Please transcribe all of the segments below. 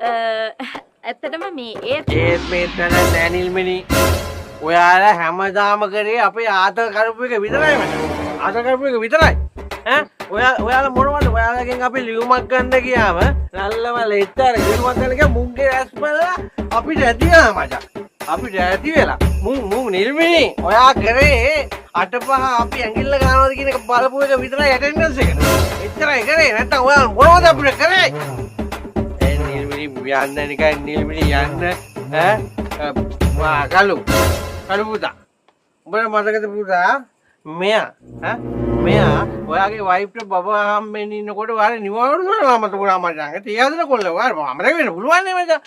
ඇත්තටම මේ ඒත් මේතන නෑනිල්මිනි ඔයාලා හැමදාම කරේ අපේ ආතල් කරපු එක විතරයි මට. ආතල් කරපු එක විතරයි. ඔයාලා මොනවද ඔයාලගෙන් අපි ලියුමක් ගන්න ගියාම නල්ලම ලෙට්ටර ලියුමක් ගන්න ගියා මුංගේ රැස් බලලා අපිට ඇති වෙලා මචං. අපිට ඇති වෙලා මුං නිල්මිනි ඔයා කරේ අටපහ අපි ඇඟිල්ල ගන්නවද කියන එක බලපු එක විතරයි ඇටෙන්ඩන්ස් එක. එච්චරයි කරේ නැත්තම් ඔයාලා මොනවද අපිට කරේ? නිල්මිනි යන්න නිකන් නිල්මිනි යන්න කලු පුතා උඹට මතකද පුතා මෙයා ඔයාගේ වයිෆ්ට බබා හම්බෙන්න ඉන්නකොට ඔයාලා නිවාඩු කරනවා මතක වුණා මචං. ඒ තියාදන කොල්ල ඔයාලා අමරක වෙන්න පුළුවන් නේ මචං.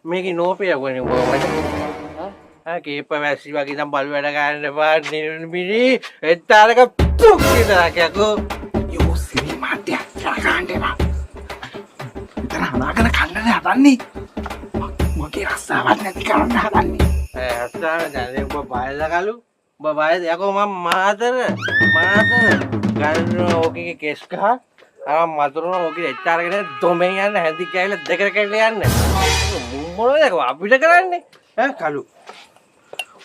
මේකේ නෝපේ යගොනේ උඹ මචං. කේප වැස්සි වගේ නම් බලු වැඩ ගන්න එපා නිල්මිනි එත්තාරක පුක් කියලා කියකෝ. යෝ සිරි මාත්‍ය ගන්න එපා. ඉතන හදාගෙන කන්නනේ හදන්නේ. මගේ රස්සාවක් නැති කරන්න හදන්නේ. රස්සාව දැන් උඹ බයලා කලු. උඹ බයද යකෝ මම මාතර ගන්න ඕකේ කෙස් ගහ ආ මතුරුන ඕකේ එච්චාරගෙන දොමෙන් යන්න හැදි කැවිලා දෙකට කැවිලා යන්න මොනවද අපිට කරන්නේ කලු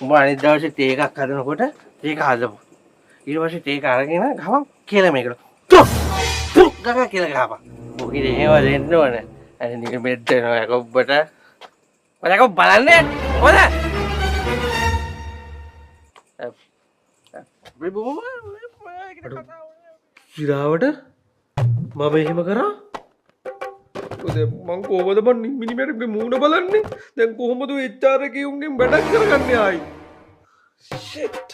උඹ අනිත් දවසේ තේ එකක් හදනකොට තේක හදපන් ඊට පස්සේ තේක අරගෙන ගහපන් කියලා මේකට ගහ කියලා ගහපන් ඕකේ එහෙම දෙන්න ඕනේ අනේ නික මෙද්ද නෝ යකෝ උඹට ඔයක බලන්නේ හොද සිරාවට මම එහෙම කරා මං කොහොමද මං මිනිමැරගේ මූණ බලන්නේ දැන් කොහොමද එච්චාර කියුන්ගෙන් වැඩක් කරගන්නේ ආයි ෂිට්